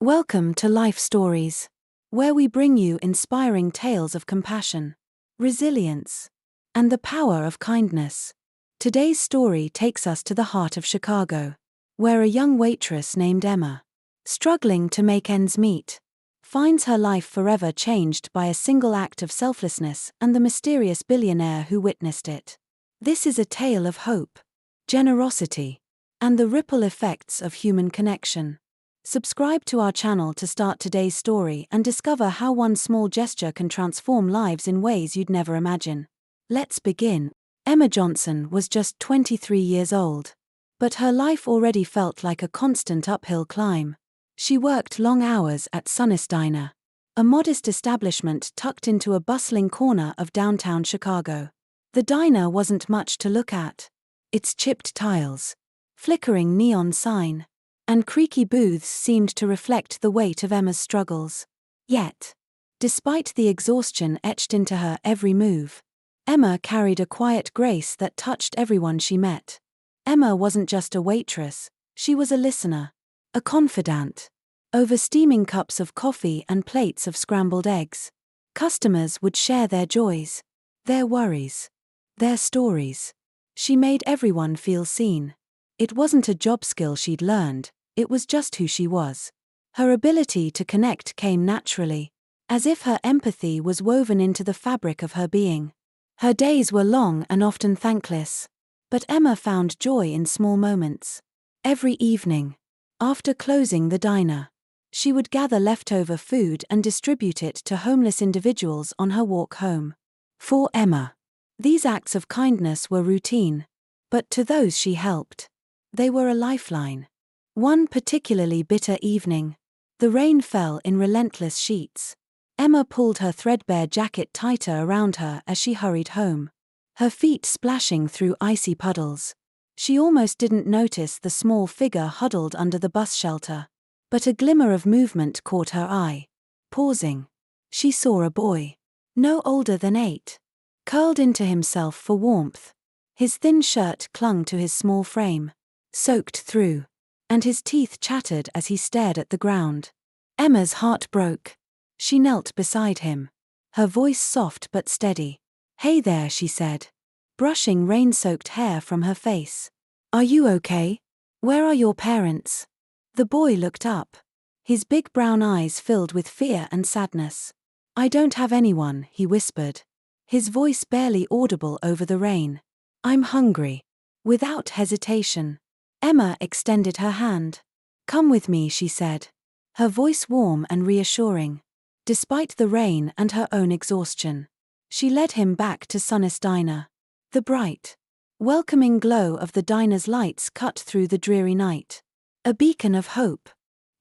Welcome to Life Stories, where we bring you inspiring tales of compassion, resilience, and the power of kindness. Today's story takes us to the heart of Chicago, where a young waitress named Emma, struggling to make ends meet, finds her life forever changed by a single act of selflessness and the mysterious billionaire who witnessed it. This is a tale of hope, generosity, and the ripple effects of human connection. Subscribe to our channel to start today's story and discover how one small gesture can transform lives in ways you'd never imagine. Let's begin. Emma Johnson was just 23 years old, but her life already felt like a constant uphill climb. She worked long hours at Sunnis Diner, a modest establishment tucked into a bustling corner of downtown Chicago. The diner wasn't much to look at. Its chipped tiles, flickering neon sign, and creaky booths seemed to reflect the weight of Emma's struggles. Yet, despite the exhaustion etched into her every move, Emma carried a quiet grace that touched everyone she met. Emma wasn't just a waitress, she was a listener, a confidant. Over steaming cups of coffee and plates of scrambled eggs, customers would share their joys, their worries, their stories. She made everyone feel seen. It wasn't a job skill she'd learned, it was just who she was. Her ability to connect came naturally, as if her empathy was woven into the fabric of her being. Her days were long and often thankless, but Emma found joy in small moments. Every evening, after closing the diner, she would gather leftover food and distribute it to homeless individuals on her walk home. For Emma, these acts of kindness were routine, but to those she helped, they were a lifeline. One particularly bitter evening, the rain fell in relentless sheets. Emma pulled her threadbare jacket tighter around her as she hurried home, her feet splashing through icy puddles. She almost didn't notice the small figure huddled under the bus shelter, but a glimmer of movement caught her eye. Pausing, she saw a boy, no older than 8, curled into himself for warmth. His thin shirt clung to his small frame, soaked through, and his teeth chattered as he stared at the ground. Emma's heart broke. She knelt beside him, her voice soft but steady. "Hey there," she said, brushing rain-soaked hair from her face. "Are you okay? Where are your parents?" The boy looked up, his big brown eyes filled with fear and sadness. "I don't have anyone," he whispered, his voice barely audible over the rain. "I'm hungry." Without hesitation, Emma extended her hand. "Come with me," she said, her voice warm and reassuring. Despite the rain and her own exhaustion, she led him back to Sunnis Diner. The bright, welcoming glow of the diner's lights cut through the dreary night, a beacon of hope.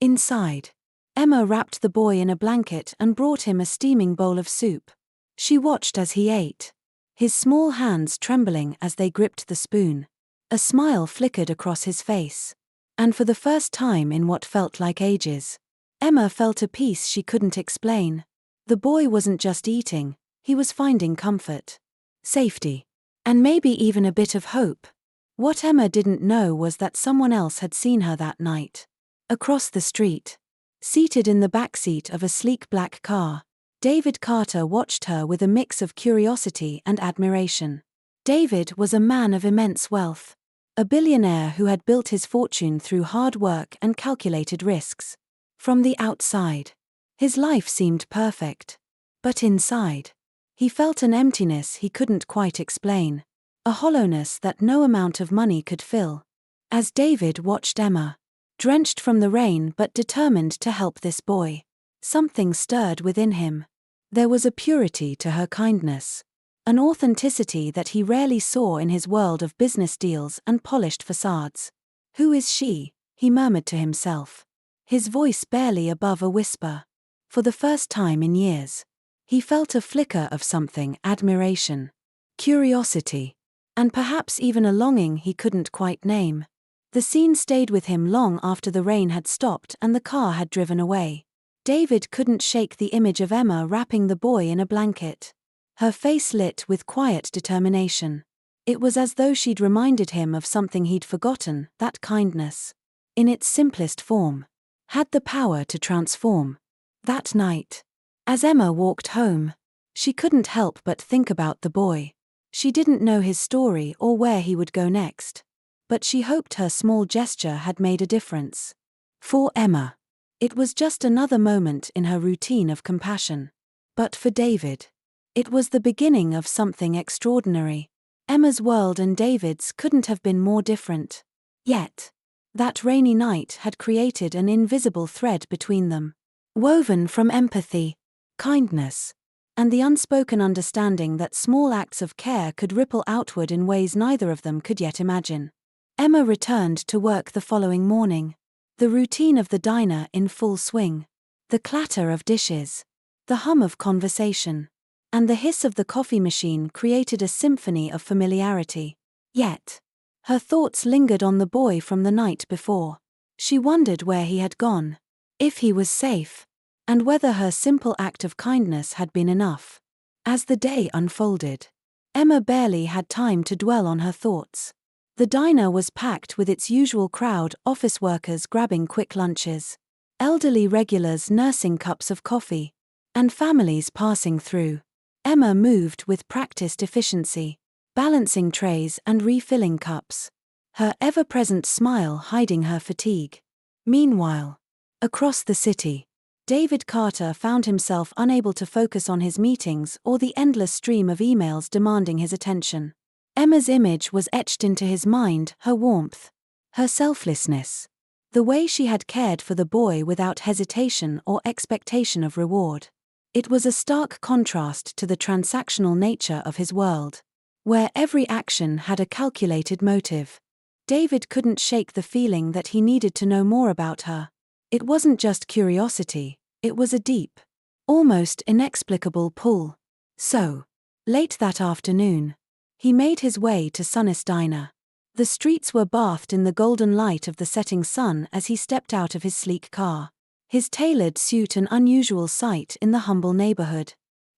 Inside, Emma wrapped the boy in a blanket and brought him a steaming bowl of soup. She watched as he ate, his small hands trembling as they gripped the spoon. A smile flickered across his face, and for the first time in what felt like ages, Emma felt a peace she couldn't explain. The boy wasn't just eating, he was finding comfort, safety, and maybe even a bit of hope. What Emma didn't know was that someone else had seen her that night. Across the street, seated in the backseat of a sleek black car, David Carter watched her with a mix of curiosity and admiration. David was a man of immense wealth, a billionaire who had built his fortune through hard work and calculated risks. From the outside, his life seemed perfect. But inside, he felt an emptiness he couldn't quite explain, a hollowness that no amount of money could fill. As David watched Emma, drenched from the rain but determined to help this boy, something stirred within him. There was a purity to her kindness, an authenticity that he rarely saw in his world of business deals and polished facades. "Who is she?" he murmured to himself, his voice barely above a whisper. For the first time in years, he felt a flicker of something: admiration, curiosity, and perhaps even a longing he couldn't quite name. The scene stayed with him long after the rain had stopped and the car had driven away. David couldn't shake the image of Emma wrapping the boy in a blanket, her face lit with quiet determination. It was as though she'd reminded him of something he'd forgotten, that kindness, in its simplest form, had the power to transform. That night, as Emma walked home, she couldn't help but think about the boy. She didn't know his story or where he would go next, but she hoped her small gesture had made a difference. For Emma, it was just another moment in her routine of compassion. But for David, it was the beginning of something extraordinary. Emma's world and David's couldn't have been more different. Yet, that rainy night had created an invisible thread between them, woven from empathy, kindness, and the unspoken understanding that small acts of care could ripple outward in ways neither of them could yet imagine. Emma returned to work the following morning, the routine of the diner in full swing, the clatter of dishes, the hum of conversation, and the hiss of the coffee machine created a symphony of familiarity. Yet, her thoughts lingered on the boy from the night before. She wondered where he had gone, if he was safe, and whether her simple act of kindness had been enough. As the day unfolded, Emma barely had time to dwell on her thoughts. The diner was packed with its usual crowd, office workers grabbing quick lunches, elderly regulars nursing cups of coffee, and families passing through. Emma moved with practiced efficiency, balancing trays and refilling cups, her ever-present smile hiding her fatigue. Meanwhile, across the city, David Carter found himself unable to focus on his meetings or the endless stream of emails demanding his attention. Emma's image was etched into his mind, her warmth, her selflessness, the way she had cared for the boy without hesitation or expectation of reward. It was a stark contrast to the transactional nature of his world, where every action had a calculated motive. David couldn't shake the feeling that he needed to know more about her. It wasn't just curiosity, it was a deep, almost inexplicable pull. So, late that afternoon, he made his way to Sunnis Diner. The streets were bathed in the golden light of the setting sun as he stepped out of his sleek car, his tailored suit an unusual sight in the humble neighborhood.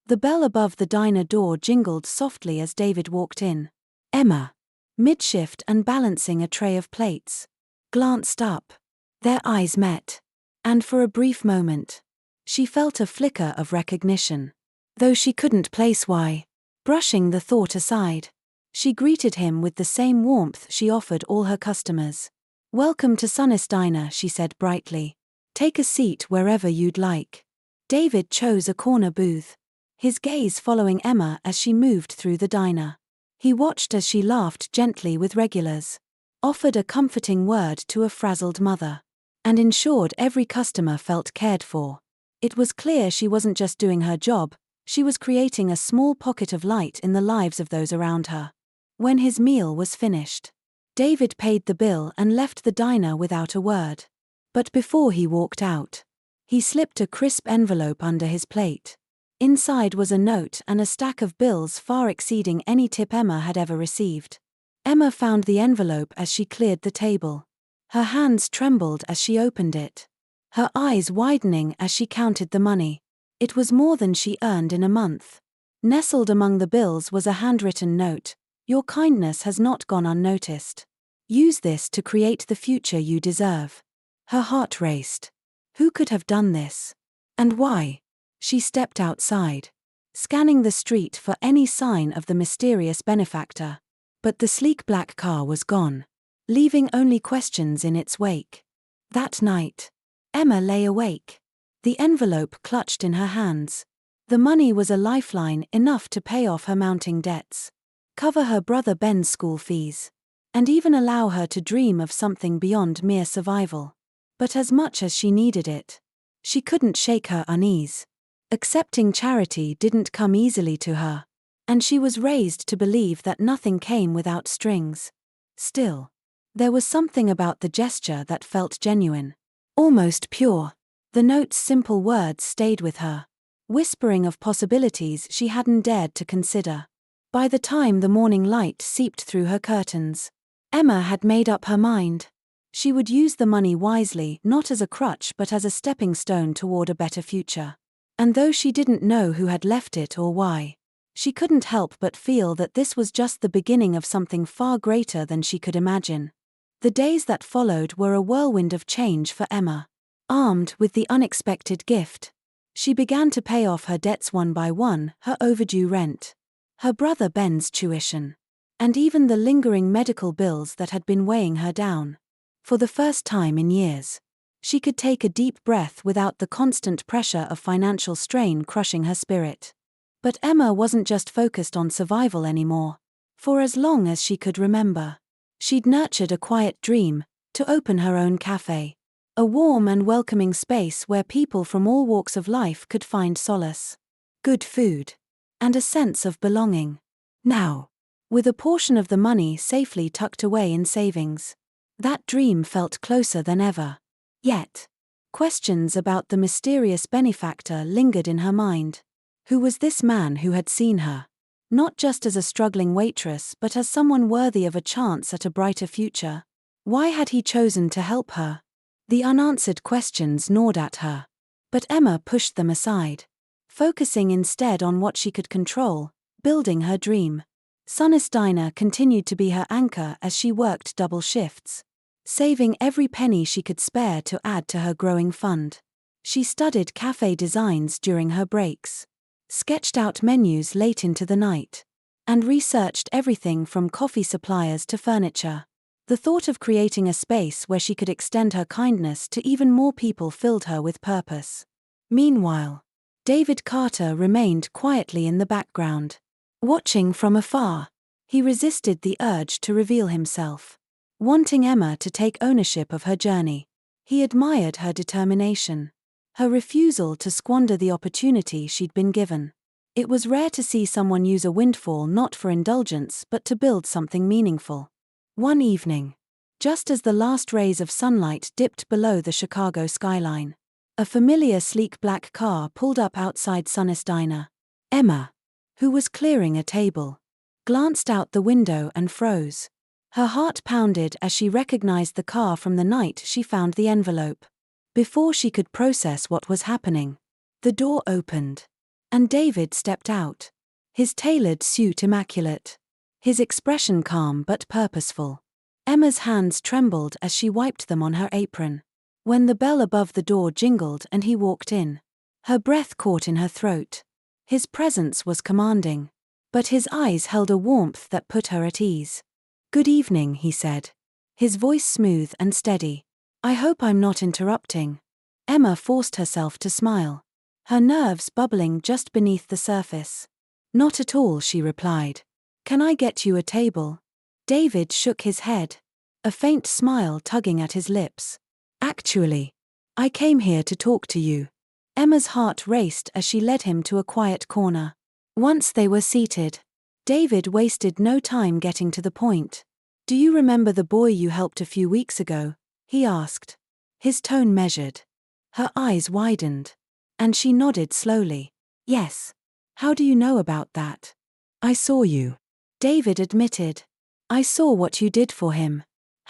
The bell above the diner door jingled softly as David walked in. Emma, mid-shift and balancing a tray of plates, glanced up. Their eyes met, and for a brief moment, she felt a flicker of recognition. Though she couldn't place why, brushing the thought aside, she greeted him with the same warmth she offered all her customers. "Welcome to Sunnis Diner," she said brightly. "Take a seat wherever you'd like." David chose a corner booth, his gaze following Emma as she moved through the diner. He watched as she laughed gently with regulars, offered a comforting word to a frazzled mother, and ensured every customer felt cared for. It was clear she wasn't just doing her job, she was creating a small pocket of light in the lives of those around her. When his meal was finished, David paid the bill and left the diner without a word. But before he walked out, he slipped a crisp envelope under his plate. Inside was a note and a stack of bills far exceeding any tip Emma had ever received. Emma found the envelope as she cleared the table. Her hands trembled as she opened it, her eyes widening as she counted the money. It was more than she earned in a month. Nestled among the bills was a handwritten note: "Your kindness has not gone unnoticed. Use this to create the future you deserve." Her heart raced. Who could have done this? And why? She stepped outside, scanning the street for any sign of the mysterious benefactor. But the sleek black car was gone, leaving only questions in its wake. That night, Emma lay awake, the envelope clutched in her hands. The money was a lifeline, enough to pay off her mounting debts, cover her brother Ben's school fees, and even allow her to dream of something beyond mere survival. But as much as she needed it, she couldn't shake her unease. Accepting charity didn't come easily to her, and she was raised to believe that nothing came without strings. Still, there was something about the gesture that felt genuine, almost pure. The note's simple words stayed with her, whispering of possibilities she hadn't dared to consider. By the time the morning light seeped through her curtains, Emma had made up her mind. She would use the money wisely, not as a crutch but as a stepping stone toward a better future. And though she didn't know who had left it or why, she couldn't help but feel that this was just the beginning of something far greater than she could imagine. The days that followed were a whirlwind of change for Emma. Armed with the unexpected gift, she began to pay off her debts one by one, her overdue rent, her brother Ben's tuition, and even the lingering medical bills that had been weighing her down. For the first time in years, she could take a deep breath without the constant pressure of financial strain crushing her spirit. But Emma wasn't just focused on survival anymore. For as long as she could remember, she'd nurtured a quiet dream to open her own cafe. A warm and welcoming space where people from all walks of life could find solace, good food, and a sense of belonging. Now, with a portion of the money safely tucked away in savings, that dream felt closer than ever. Yet, questions about the mysterious benefactor lingered in her mind. Who was this man who had seen her, not just as a struggling waitress but as someone worthy of a chance at a brighter future? Why had he chosen to help her? The unanswered questions gnawed at her, but Emma pushed them aside, focusing instead on what she could control, building her dream. Sunnis Diner continued to be her anchor as she worked double shifts, saving every penny she could spare to add to her growing fund. She studied cafe designs during her breaks, sketched out menus late into the night, and researched everything from coffee suppliers to furniture. The thought of creating a space where she could extend her kindness to even more people filled her with purpose. Meanwhile, David Carter remained quietly in the background. Watching from afar, he resisted the urge to reveal himself, wanting Emma to take ownership of her journey. He admired her determination, her refusal to squander the opportunity she'd been given. It was rare to see someone use a windfall not for indulgence but to build something meaningful. One evening, just as the last rays of sunlight dipped below the Chicago skyline, a familiar sleek black car pulled up outside Sunnis Diner. Emma, who was clearing a table, glanced out the window and froze. Her heart pounded as she recognized the car from the night she found the envelope. Before she could process what was happening, the door opened, and David stepped out, his tailored suit immaculate, his expression calm but purposeful. Emma's hands trembled as she wiped them on her apron. When the bell above the door jingled and he walked in, her breath caught in her throat. His presence was commanding, but his eyes held a warmth that put her at ease. "Good evening," he said, his voice smooth and steady. "I hope I'm not interrupting." Emma forced herself to smile, her nerves bubbling just beneath the surface. "Not at all," she replied. "Can I get you a table?" David shook his head, a faint smile tugging at his lips. "Actually, I came here to talk to you." Emma's heart raced as she led him to a quiet corner. Once they were seated, David wasted no time getting to the point. "Do you remember the boy you helped a few weeks ago?" he asked. His tone measured. Her eyes widened, and she nodded slowly. "Yes. How do you know about that?" "I saw you," David admitted. "I saw what you did for him.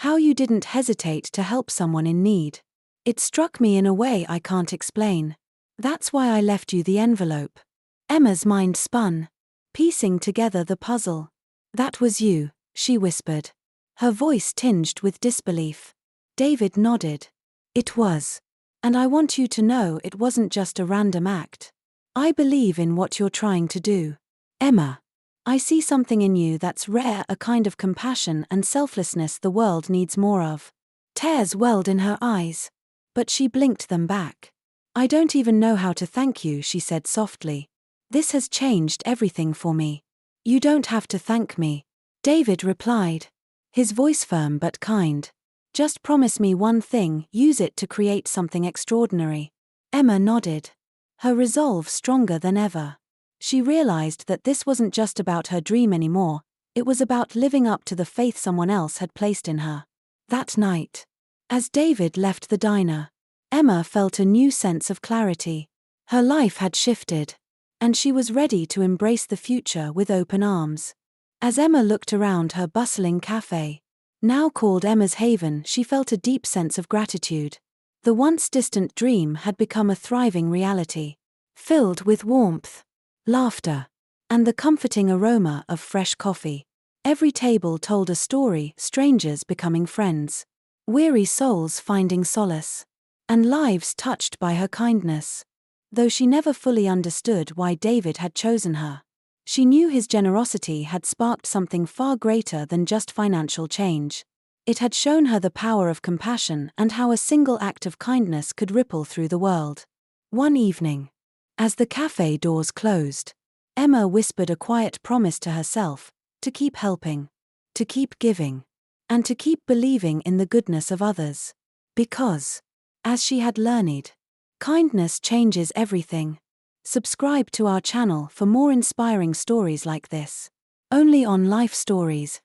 How you didn't hesitate to help someone in need. It struck me in a way I can't explain. That's why I left you the envelope." Emma's mind spun, piecing together the puzzle. "That was you," she whispered, her voice tinged with disbelief. David nodded. "It was. And I want you to know it wasn't just a random act. I believe in what you're trying to do. Emma, I see something in you that's rare, a kind of compassion and selflessness the world needs more of." Tears welled in her eyes, but she blinked them back. "I don't even know how to thank you," she said softly. "This has changed everything for me." "You don't have to thank me," David replied, his voice firm but kind. "Just promise me one thing, use it to create something extraordinary." Emma nodded, her resolve stronger than ever. She realized that this wasn't just about her dream anymore, it was about living up to the faith someone else had placed in her. That night, as David left the diner, Emma felt a new sense of clarity. Her life had shifted, and she was ready to embrace the future with open arms. As Emma looked around her bustling cafe, now called Emma's Haven, she felt a deep sense of gratitude. The once distant dream had become a thriving reality, filled with warmth, laughter, and the comforting aroma of fresh coffee. Every table told a story, strangers becoming friends, weary souls finding solace. and lives touched by her kindness. Though she never fully understood why David had chosen her, she knew his generosity had sparked something far greater than just financial change. It had shown her the power of compassion and how a single act of kindness could ripple through the world. One evening, as the cafe doors closed, Emma whispered a quiet promise to herself, to keep helping, to keep giving, and to keep believing in the goodness of others. Because, as she had learned, kindness changes everything. Subscribe to our channel for more inspiring stories like this. Only on Life Stories.